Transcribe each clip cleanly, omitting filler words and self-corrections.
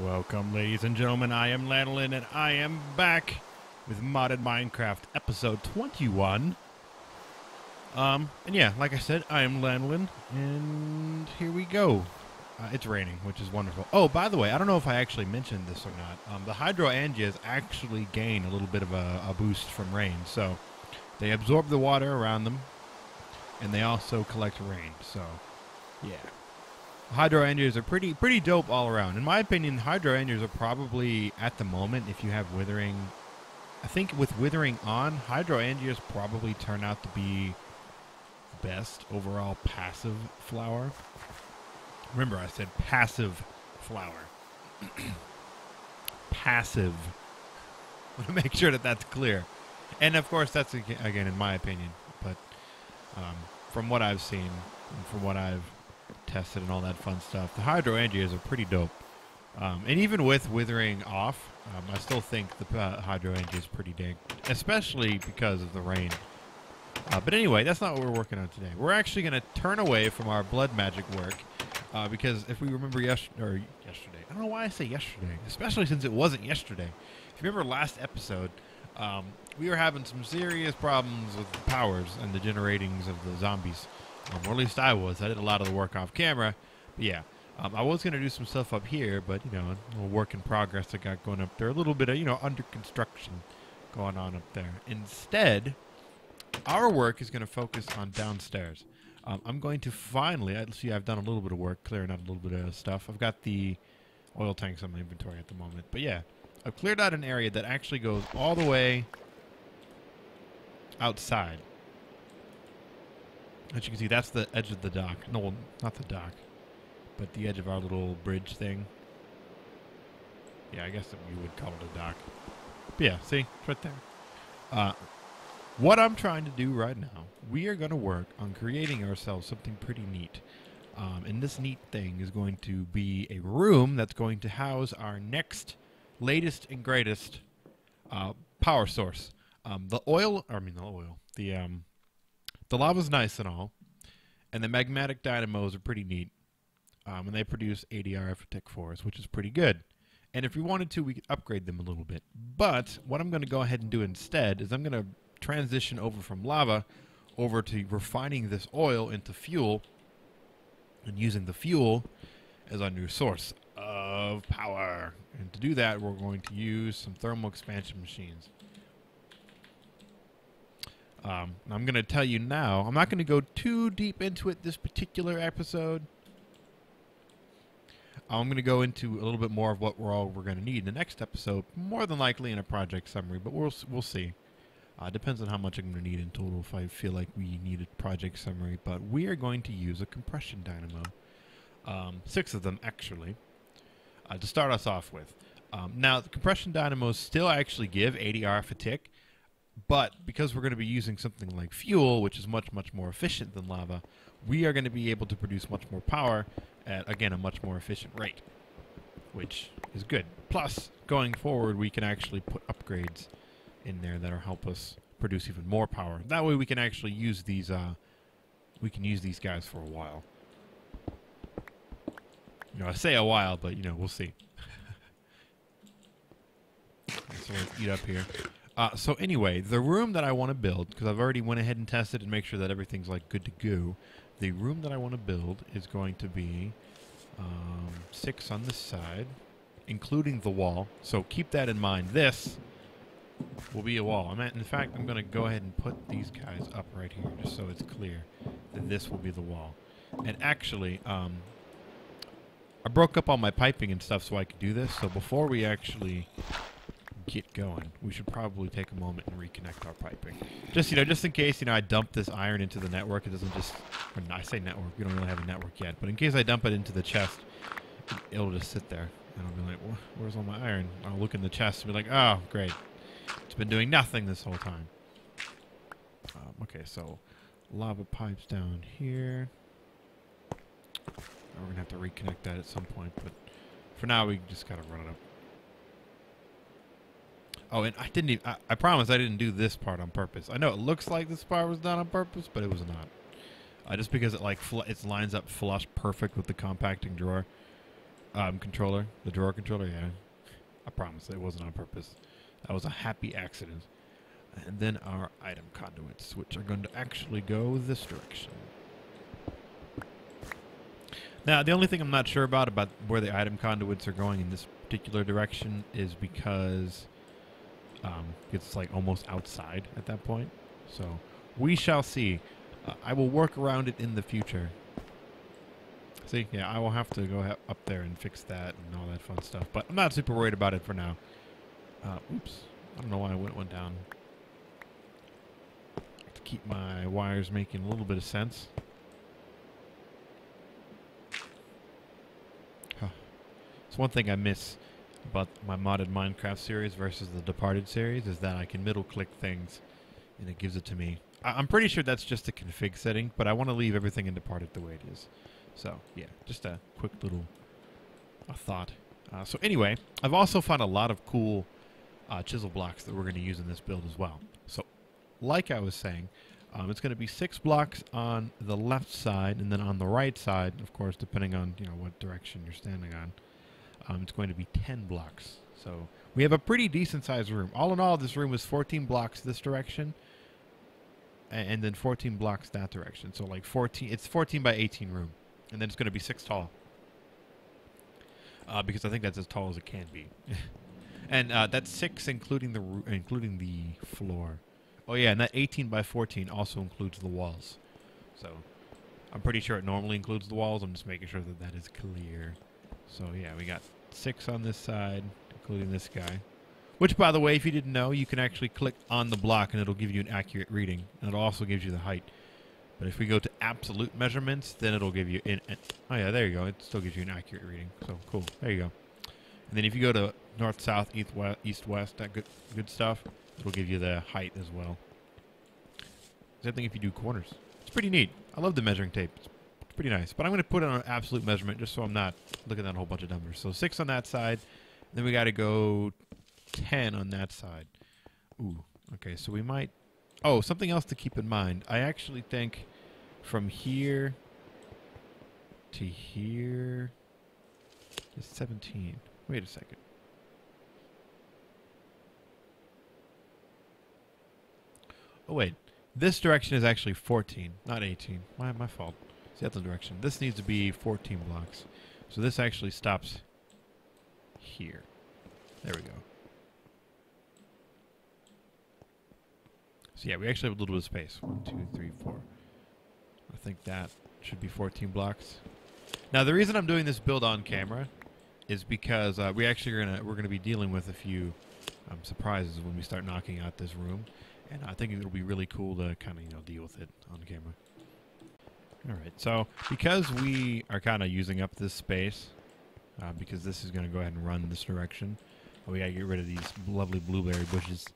Welcome, ladies and gentlemen. I am Lanolin, and I am back with Modded Minecraft episode 21. And yeah, like I said, I am Lanolin, and here we go. It's raining, which is wonderful. Oh, by the way, I don't know if I actually mentioned this or not. The hydrangeas actually gain a little bit of a boost from rain, so they absorb the water around them, and they also collect rain. So, yeah. Hydrangeas are pretty dope all around. In my opinion, hydrangeas are probably, at the moment, if you have withering, I think with withering on, hydrangeas probably turn out to be the best overall passive flower. Remember, I said passive flower. Passive. I want to make sure that that's clear. And of course, that's again in my opinion. But from what I've seen, and from what I've tested and all that fun stuff, the hydrangeas are pretty dope. And even with withering off, I still think the hydrangea is pretty dang, especially because of the rain. But anyway, that's not what we're working on today. We're actually going to turn away from our blood magic work because if we remember yesterday, I don't know why I say yesterday, especially since it wasn't yesterday. If you remember last episode, we were having some serious problems with the powers and the generatings of the zombies. Or at least I was. I did a lot of the work off camera. But yeah, I was going to do some stuff up here, but, you know, a little work in progress I got going up there. A little bit of, you know, under construction going on up there. Instead, our work is going to focus on downstairs. I'm going to finally, see, I've done a little bit of work clearing out a little bit of stuff. I've got the oil tanks on my inventory at the moment. But yeah, I've cleared out an area that actually goes all the way outside. As you can see, that's the edge of the dock. No, not the dock, but the edge of our little bridge thing. Yeah, I guess that you would call it a dock. But yeah, see? It's right there. What I'm trying to do right now, we are going to work on creating ourselves something pretty neat. And this neat thing is going to be a room that's going to house our next, latest, and greatest power source. The lava's nice and all, and the magmatic dynamos are pretty neat, and they produce ADR for Tech 4s, which is pretty good. And if we wanted to, we could upgrade them a little bit. But what I'm going to go ahead and do instead is I'm going to transition over from lava over to refining this oil into fuel and using the fuel as our new source of power. And to do that, we're going to use some thermal expansion machines. I'm going to tell you now, I'm not going to go too deep into it this particular episode. I'm going to go into a little bit more of what we're going to need in the next episode, more than likely in a project summary, but we'll see. Depends on how much I'm going to need in total if I feel like we need a project summary, but we are going to use a compression dynamo. 6 of them, actually, to start us off with. Now, the compression dynamos still actually give ADR for tick, but because we're going to be using something like fuel, which is much, much more efficient than lava, we are going to be able to produce much more power at, again, a much more efficient rate, which is good. Plus, going forward, we can actually put upgrades in there that'll help us produce even more power. That way we can actually use these, these guys for a while. You know, I say a while, but, you know, we'll see. So let's eat up here. So anyway, the room that I want to build, because I've already went ahead and tested and make sure that everything's like good to go. The room that I want to build is going to be 6 on this side, including the wall. So keep that in mind. This will be a wall. In fact, I'm going to go ahead and put these guys up right here, just so it's clear that this will be the wall. And actually, I broke up all my piping and stuff so I could do this. So before we actually get going, we should probably take a moment and reconnect our piping. Just in case, I dump this iron into the network, it doesn't just, or I say network, we don't really have a network yet, but in case I dump it into the chest, it'll just sit there, and I'll be like, where's all my iron? I'll look in the chest and be like, oh, great. It's been doing nothing this whole time. Okay, so lava pipes down here. We're going to have to reconnect that at some point, but for now, we just got to run it up. Oh, and I promise I didn't do this part on purpose. I know it looks like this part was done on purpose, but it was not. Just because it lines up flush perfect with the compacting drawer. controller, the drawer controller, yeah. I promise it wasn't on purpose. That was a happy accident. And then our item conduits, which are going to actually go this direction. Now, the only thing I'm not sure about where the item conduits are going in this particular direction is because it's like almost outside at that point. So we shall see. I will work around it in the future. See, yeah, I will have to go up there and fix that and all that fun stuff. But I'm not super worried about it for now. Oops. I don't know why I went one down. To keep my wires making a little bit of sense. It's one thing I miss about my modded Minecraft series versus the Departed series is that I can middle click things and it gives it to me. I'm pretty sure that's just a config setting, but I want to leave everything in Departed the way it is. So, yeah, just a quick little thought. So anyway, I've also found a lot of cool chisel blocks that we're going to use in this build as well. So, like I was saying, it's going to be 6 blocks on the left side, and then on the right side, of course, depending on what direction you're standing on, it's going to be 10 blocks. So we have a pretty decent sized room. All in all, this room is 14 blocks this direction, and then 14 blocks that direction. So like 14, it's 14 by 18 room, and then it's going to be 6 tall. Because I think that's as tall as it can be. And that's 6 including the floor. Oh yeah, and that 18 by 14 also includes the walls. So I'm pretty sure it normally includes the walls. I'm just making sure that that is clear. So yeah, we got 6 on this side, including this guy. Which, by the way, if you didn't know, you can actually click on the block and it'll give you an accurate reading. And it also gives you the height. But if we go to absolute measurements, then it'll give you... oh yeah, there you go. It still gives you an accurate reading. So, cool. There you go. And then if you go to north, south, east, west, that good stuff, it'll give you the height as well. Same thing if you do corners. It's pretty neat. I love the measuring tape. It's pretty nice. But I'm going to put it on an absolute measurement just so I'm not looking at a whole bunch of numbers. So 6 on that side. Then we got to go 10 on that side. Ooh. Okay, so we might... Oh, something else to keep in mind. I actually think from here to here is 17. Wait a second. Oh, wait. This direction is actually 14, not 18. My fault. See, that's the direction. This needs to be 14 blocks. So this actually stops here. There we go. So yeah, we actually have a little bit of space. 1, 2, 3, 4. I think that should be 14 blocks. Now the reason I'm doing this build on camera is because we're gonna be dealing with a few surprises when we start knocking out this room, and I think it'll be really cool to kind of deal with it on camera. All right, so because we are kind of using up this space, because this is gonna go ahead and run this direction, we gotta get rid of these lovely blueberry bushes.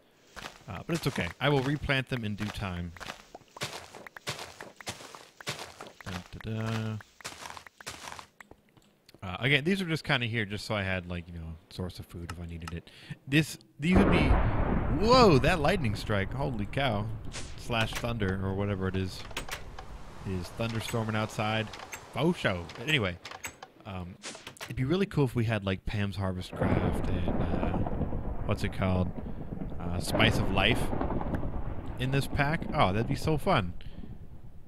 But it's okay. I will replant them in due time. Again, these are just kind of here just so I had, like, source of food if I needed it. These would be... Whoa, that lightning strike. Holy cow. Slash thunder, or whatever it is. It is thunderstorming outside. Oh, show. Anyway, it'd be really cool if we had, like, Pam's Harvest Craft and, what's it called? Spice of Life in this pack. Oh, that'd be so fun.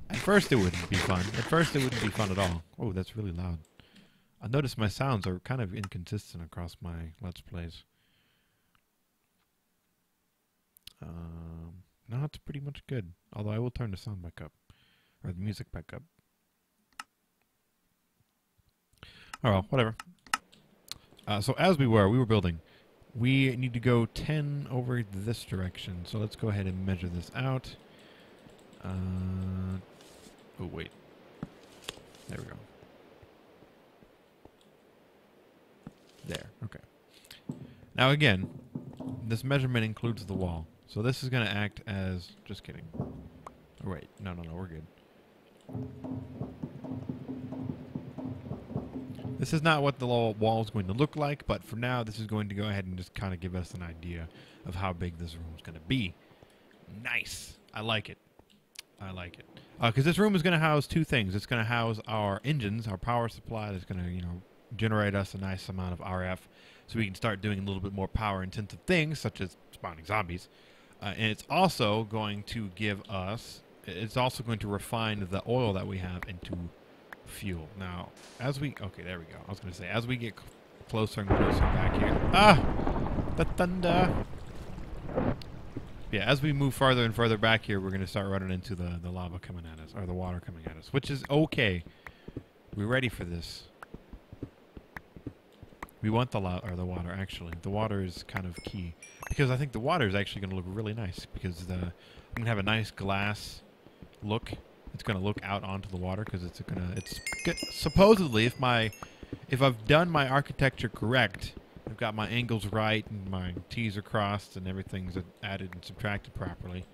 At first it wouldn't be fun. At first it wouldn't be fun at all. Oh, that's really loud. I noticed my sounds are kind of inconsistent across my Let's Plays. No, it's pretty much good. Although I will turn the sound back up. Or the music back up. Oh well, whatever. So as we were building. We need to go 10 over this direction. So let's go ahead and measure this out. Oh, wait. There we go. There. Okay. Now, again, this measurement includes the wall. So this is going to act as... Just kidding. Oh, wait. No, we're good. This is not what the wall is going to look like, but for now, this is going to go ahead and just kind of give us an idea of how big this room is going to be. Nice. I like it. I like it. Because this room is going to house 2 things. It's going to house our engines, our power supply that's going to, generate us a nice amount of RF, so we can start doing a little bit more power-intensive things, such as spawning zombies. And it's also going to give us, it's also going to refine the oil that we have into fuel. Now, as we, okay, there we go. I was going to say, as we get closer and closer back here. Ah! The thunder! Yeah, as we move farther and further back here, we're going to start running into the lava coming at us, or the water coming at us, which is okay. We're ready for this. We want the the water, actually. The water is kind of key. Because I think the water is actually going to look really nice. Because I'm going to have a nice glass look. It's going to look out onto the water. Because it's supposedly, if I've done my architecture correct, I've got my angles right, and my T's are crossed, and everything's added and subtracted properly,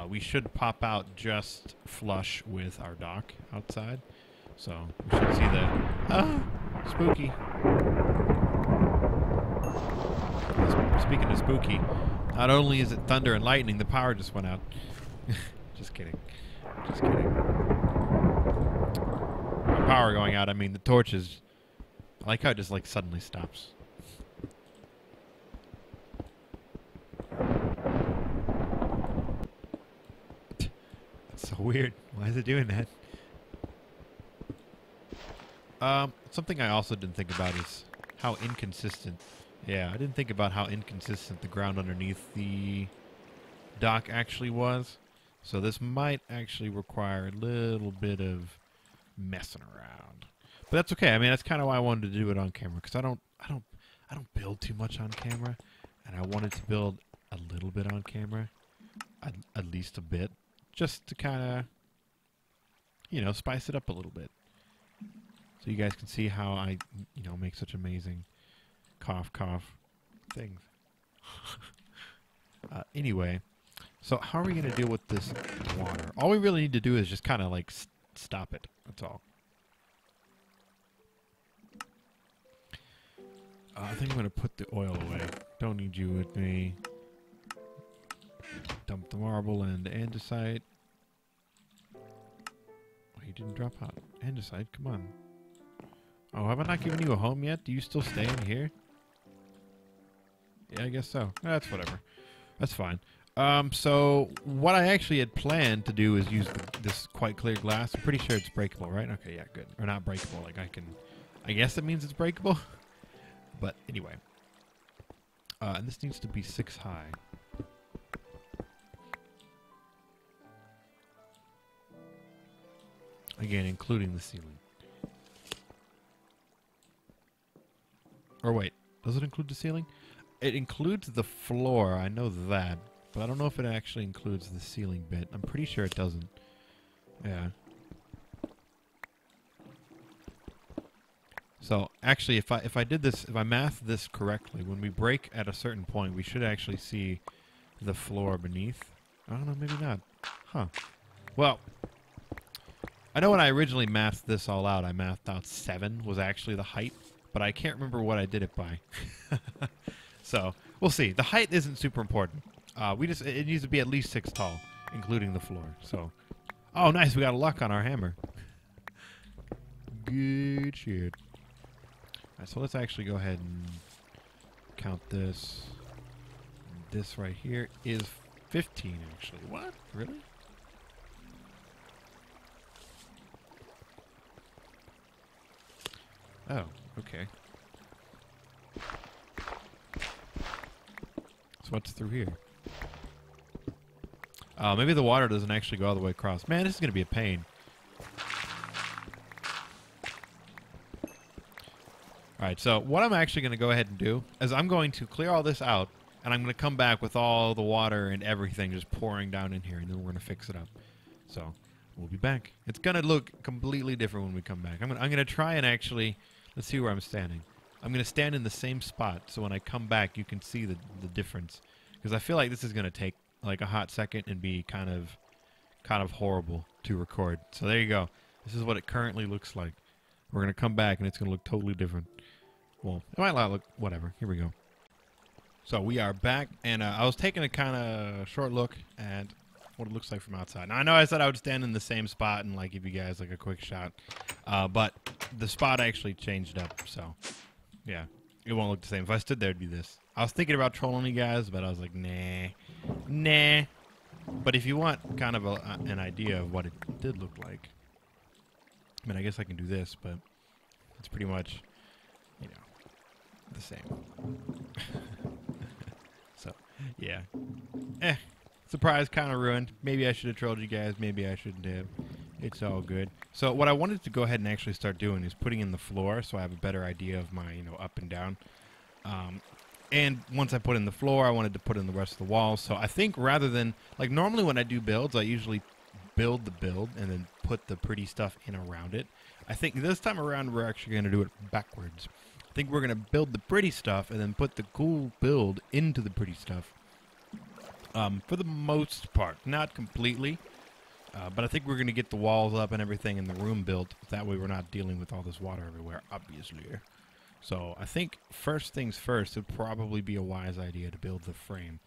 we should pop out just flush with our dock outside. So we should see the... Ah! Spooky. Speaking of spooky, not only is it thunder and lightning, the power just went out. Just kidding. Just kidding. By power going out, I mean the torches. I like how it just like suddenly stops. That's so weird. Why is it doing that? Something I also didn't think about is how inconsistent. Yeah, I didn't think about how inconsistent the ground underneath the dock actually was. So this might actually require a little bit of messing around. But that's okay. I mean, that's kind of why I wanted to do it on camera, because I don't build too much on camera, and I wanted to build a little bit on camera, at least a bit, just to kind of, you know, spice it up a little bit. So you guys can see how I, you know, make such amazing cough things. Anyway, so how are we going to deal with this water? All we really need to do is just kind of like stop it. That's all. I think I'm going to put the oil away. Don't need you with me. Dump the marble and the andesite. Oh, you didn't drop out. Andesite, come on. Oh, have I not given you a home yet? Do you still stay in here? Yeah, I guess so. That's whatever. That's fine. So what I actually had planned to do is use this quite clear glass. I'm pretty sure it's breakable, right? Okay, yeah, good. Or not breakable. Like I guess it means it's breakable. But anyway. And this needs to be 6 high. Again, including the ceiling. Or wait, does it include the ceiling? It includes the floor, I know that. But I don't know if it actually includes the ceiling bit. I'm pretty sure it doesn't. Yeah. So, actually, if I did this, if I mathed this correctly, when we break at a certain point, we should actually see the floor beneath. I don't know, maybe not. Huh. Well, I know when I originally mathed this all out, I mathed out 7 was actually the height. But I can't remember what I did it by. So, we'll see. The height isn't super important. It needs to be at least 6 tall, including the floor. So, oh, nice. We got a lock on our hammer. Good shit. All right, so let's actually go ahead and count this. This right here is 15, actually. What? Really? Oh, okay. So what's through here? Maybe the water doesn't actually go all the way across. Man, this is going to be a pain. Alright, so what I'm actually going to go ahead and do is I'm going to clear all this out, and I'm going to come back with all the water and everything just pouring down in here, and then we're going to fix it up. So, we'll be back. It's going to look completely different when we come back. I'm going to try and actually... Let's see where I'm standing. I'm going to stand in the same spot, so when I come back, you can see the difference. Because I feel like this is going to take like a hot second and be kind of horrible to record. So there you go. This is what it currently looks like. We're going to come back, and it's going to look totally different. Well, it might not look... Whatever. Here we go. So we are back, and I was taking a kind of short look at what it looks like from outside. Now, I know I said I would stand in the same spot and like give you guys like a quick shot, but the spot actually changed up, so yeah, it won't look the same. If I stood there, it'd be this. I was thinking about trolling you guys, but I was like, nah. But if you want kind of an idea of what it did look like, I mean, I guess I can do this, but it's pretty much, you know, the same. So, yeah. Surprise kind of ruined. Maybe I should have trolled you guys. Maybe I shouldn't have. It's all good. So what I wanted to go ahead and actually start doing is putting in the floor so I have a better idea of my, you know, up and down. And once I put in the floor, I wanted to put in the rest of the walls. So I think rather than, like normally when I do builds, I usually build the build and then put the pretty stuff in around it. I think this time around we're actually going to do it backwards. I think we're going to build the pretty stuff and then put the cool build into the pretty stuff. For the most part, not completely. But I think we're going to get the walls up and everything in the room built. That way we're not dealing with all this water everywhere, obviously. So I think first things first, it would probably be a wise idea to build the frame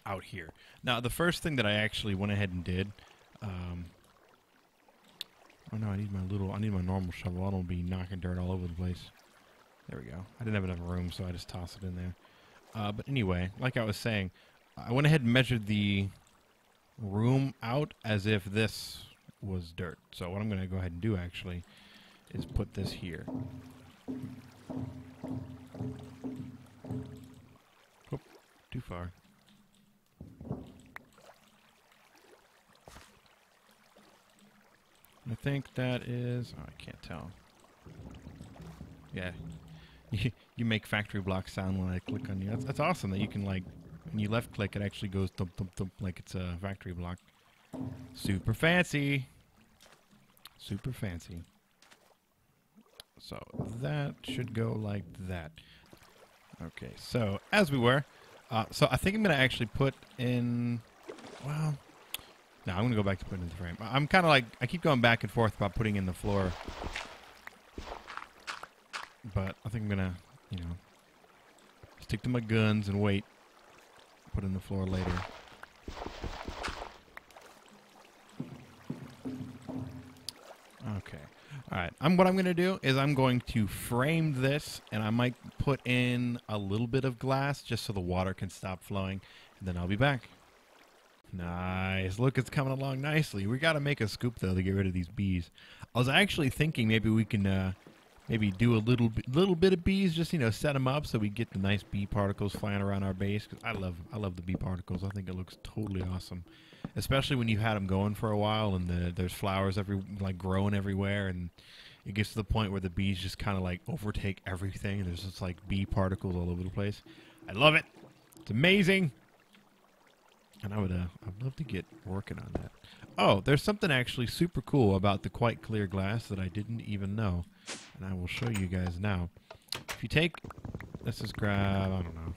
out here. Now, the first thing that I actually went ahead and did, oh no, I need my normal shovel. I don't be knocking dirt all over the place. There we go. I didn't have enough room, so I just tossed it in there. But anyway, like I was saying, I went ahead and measured the room out as if this was dirt. So what I'm going to go ahead and do actually is put this here. Oop, too far. I think that is... Oh, I can't tell. Yeah. You make factory blocks sound when I click on you. That's awesome that you can, like, when you left click, it actually goes thump, thump, thump, like it's a factory block. Super fancy. Super fancy. So that should go like that. Okay, so as we were, so I think I'm going to actually put in, well, no, I'm going to go back to putting in the frame. I'm kind of like, I keep going back and forth about putting in the floor. But I think I'm going to, you know, stick to my guns and wait. Put in the floor later. Okay. All right. What I'm going to do is I'm going to frame this, and I might put in a little bit of glass just so the water can stop flowing, and then I'll be back. Nice. Look, it's coming along nicely. We got to make a scoop, though, to get rid of these bees. I was actually thinking maybe we can maybe do a little bit of bees, just, you know, set them up so we get the nice bee particles flying around our base. Cause I love the bee particles. I think it looks totally awesome, especially when you've had them going for a while and there's flowers growing everywhere, and it gets to the point where the bees just kind of like overtake everything, and there's just like bee particles all over the place. I love it. It's amazing. And I'd love to get working on that. Oh, there's something actually super cool about the quite clear glass that I didn't even know. And I will show you guys now. If you take, let's just grab, I don't know,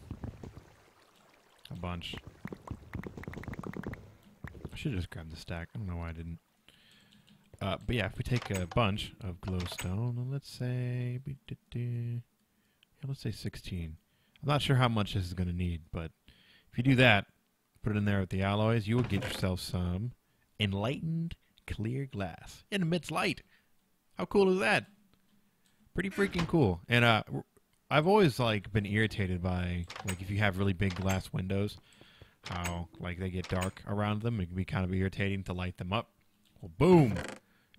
a bunch. I should have just grabbed the stack. I don't know why I didn't. But yeah, if we take a bunch of glowstone, and let's say, let's say 16. I'm not sure how much this is going to need, but if you do that, put it in there with the alloys, you will get yourself some enlightened clear glass. It emits light. How cool is that? Pretty freaking cool. And I've always like been irritated by, like, if you have really big glass windows, how like they get dark around them. It can be kind of irritating to light them up. Well, boom!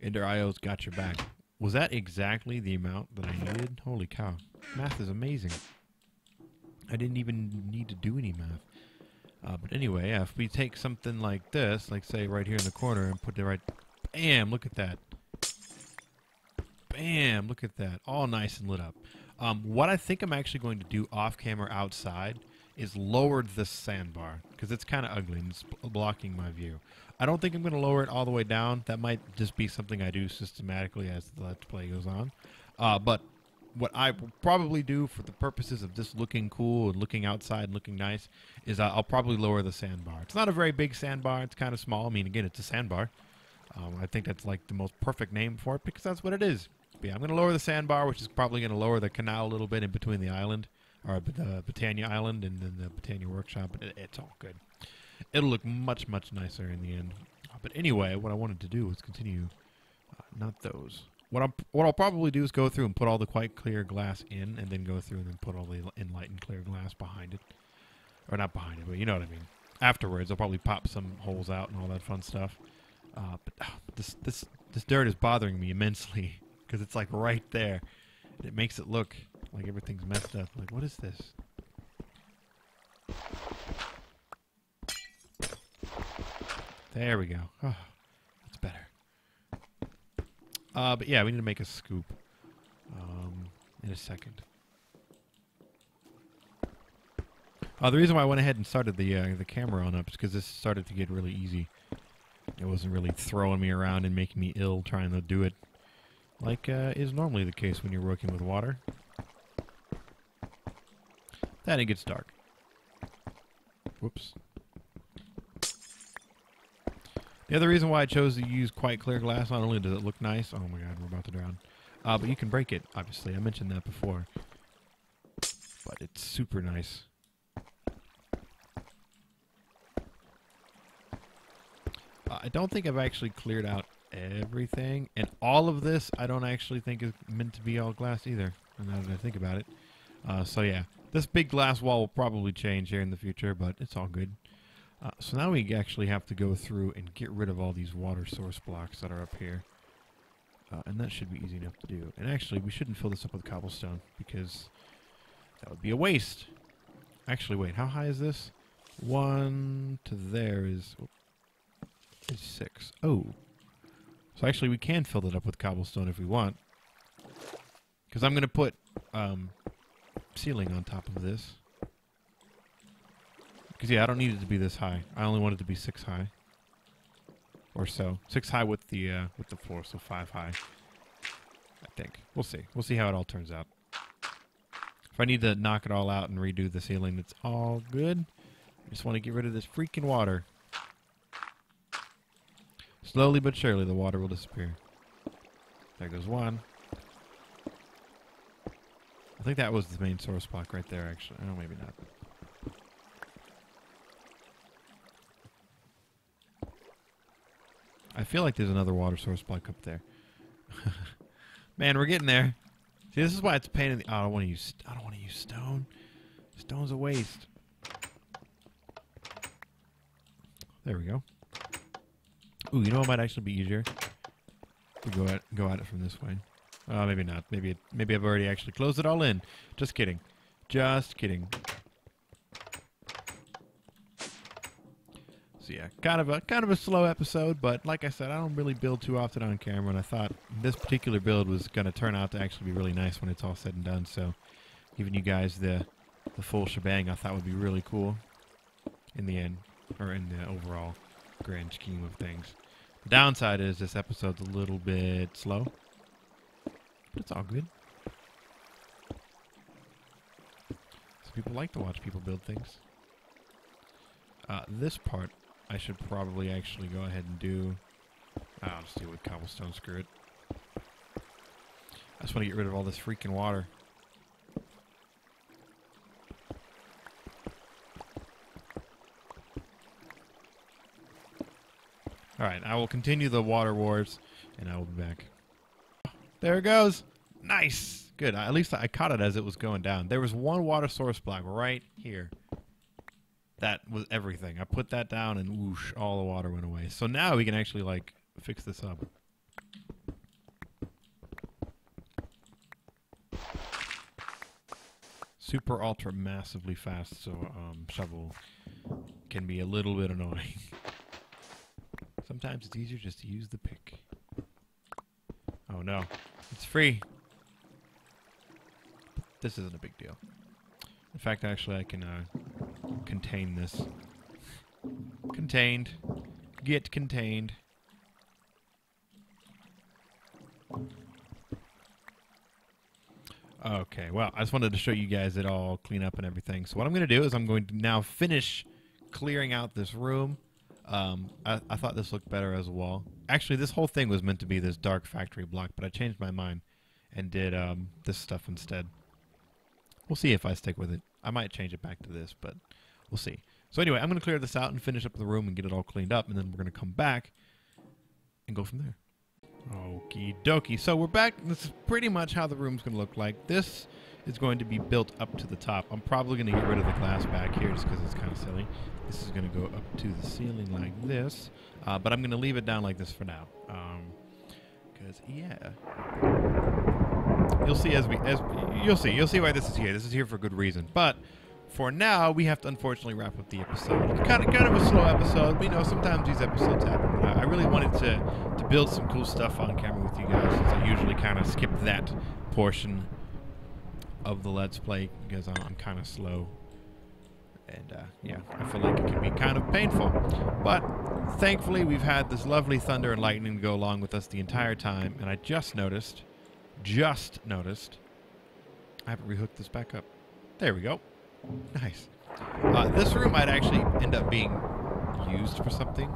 Ender IO's got your back. Was that exactly the amount that I needed? Holy cow. Math is amazing. I didn't even need to do any math. But anyway, yeah, if we take something like this, like say right here in the corner, and put it right, bam, look at that. Bam, look at that. All nice and lit up. What I think I'm actually going to do off camera outside is lower the sandbar, because it's kind of ugly and it's blocking my view. I don't think I'm going to lower it all the way down. That might just be something I do systematically as the Let's Play goes on. But what I will probably do for the purposes of just looking cool and looking outside and looking nice is I'll probably lower the sandbar. It's not a very big sandbar. It's kind of small. I mean, again, it's a sandbar. I think that's like the most perfect name for it because that's what it is. But yeah, I'm going to lower the sandbar, which is probably going to lower the canal a little bit in between the island, or the Britannia Island and then the Britannia Workshop. But it's all good. It'll look much, much nicer in the end. But anyway, what I wanted to do was continue, not those. what I'll probably do is go through and put all the quite clear glass in, and then go through and then put all the enlightened clear glass behind it, or not behind it, but you know what I mean. Afterwards, I'll probably pop some holes out and all that fun stuff. This dirt is bothering me immensely because it's like right there. And it makes it look like everything's messed up. Like, what is this? There we go. Oh, that's better. But yeah, we need to make a scoop in a second. The reason why I went ahead and started the camera on up is because this started to get really easy. It wasn't really throwing me around and making me ill trying to do it like is normally the case when you're working with water. Then it gets dark. Whoops. The other reason why I chose to use quite clear glass, not only does it look nice, oh my god, we're about to drown, but you can break it, obviously. I mentioned that before. But it's super nice. I don't think I've actually cleared out everything, and all of this I don't actually think is meant to be all glass either, now that I think about it. So yeah, this big glass wall will probably change here in the future, but it's all good. So now we actually have to go through and get rid of all these water source blocks that are up here. And that should be easy enough to do. And actually, we shouldn't fill this up with cobblestone, because that would be a waste. Actually, wait, how high is this? 1 to there is 6. Oh. So actually, we can fill it up with cobblestone if we want. Because I'm going to put ceiling on top of this. Because, yeah, I don't need it to be this high. I only want it to be 6 high. Or so. 6 high with the floor, so 5 high. I think. We'll see. We'll see how it all turns out. If I need to knock it all out and redo the ceiling, it's all good. I just want to get rid of this freaking water. Slowly but surely, the water will disappear. There goes one. I think that was the main source block right there, actually. Oh, maybe not. I feel like there's another water source block up there. Man, we're getting there. See, this is why it's a pain in the... Oh, I don't want to use stone. Stone's a waste. There we go. Ooh, you know what might actually be easier? To go at it from this way. Maybe not. Maybe I've already actually closed it all in. Just kidding. Just kidding. So yeah, kind of a slow episode, but like I said, I don't really build too often on camera, and I thought this particular build was going to turn out to actually be really nice when it's all said and done. So giving you guys the full shebang, I thought would be really cool in the end, or in the overall grand scheme of things. The downside is this episode's a little bit slow, but it's all good. So people like to watch people build things. This part, I should probably actually go ahead and do... I'll just do it with cobblestone, screw it. I just want to get rid of all this freaking water. Alright, I will continue the water wars, and I will be back. There it goes! Nice! Good, at least I caught it as it was going down. There was one water source block right here. That was everything. I put that down and whoosh, all the water went away. So now we can actually, like, fix this up. Super ultra massively fast, so shovel can be a little bit annoying. Sometimes it's easier just to use the pick. Oh no, it's free. This isn't a big deal. In fact, actually, I can contain this. Contained. Get contained. Okay, well, I just wanted to show you guys it all clean up and everything. So what I'm going to do is I'm going to now finish clearing out this room. I thought this looked better as a wall. Actually, this whole thing was meant to be this dark factory block, but I changed my mind and did this stuff instead. We'll see if I stick with it. I might change it back to this, but we'll see. So anyway, I'm going to clear this out and finish up the room and get it all cleaned up, and then we're going to come back and go from there. Okie dokie. So we're back. This is pretty much how the room's going to look like. This is going to be built up to the top. I'm probably going to get rid of the glass back here just because it's kind of silly. This is going to go up to the ceiling like this. But I'm going to leave it down like this for now. Because, yeah. You'll see you'll see why this is here. This is here for good reason. But for now, we have to unfortunately wrap up the episode. It's kind of a slow episode. We know sometimes these episodes happen. But I really wanted to build some cool stuff on camera with you guys, since I usually kind of skip that portion of the Let's Play because I'm kind of slow. And yeah, I feel like it can be kind of painful. But thankfully, we've had this lovely thunder and lightning to go along with us the entire time. And I just noticed, I haven't rehooked this back up. There we go. Nice. This room might actually end up being used for something,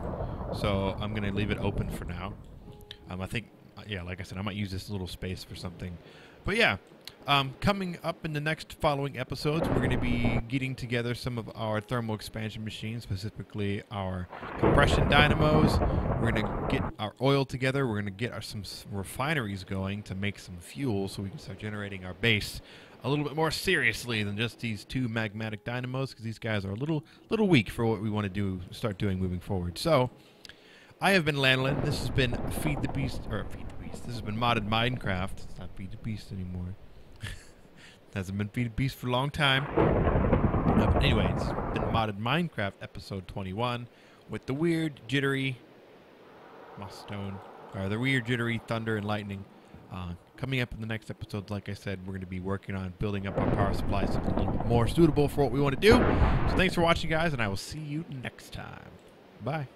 so I'm going to leave it open for now. I think, yeah, like I said, I might use this little space for something. But yeah, coming up in the next following episodes, we're going to be getting together some of our thermal expansion machines, specifically our compression dynamos. We're going to get our oil together. We're going to get some refineries going to make some fuel so we can start generating our base a little bit more seriously than just these two magmatic dynamos, because these guys are a little weak for what we want to start doing moving forward. So, I have been Lanolin. This has been Feed the Beast. This has been Modded Minecraft. It's not Feed the Beast anymore. It hasn't been Feed the Beast for a long time. But anyway, it's been Modded Minecraft episode 21 with the weird, jittery the weird, jittery thunder and lightning. Coming up in the next episodes, like I said, we're going to be working on building up our power supply so it's a little bit more suitable for what we want to do. So thanks for watching, guys, and I will see you next time. Bye.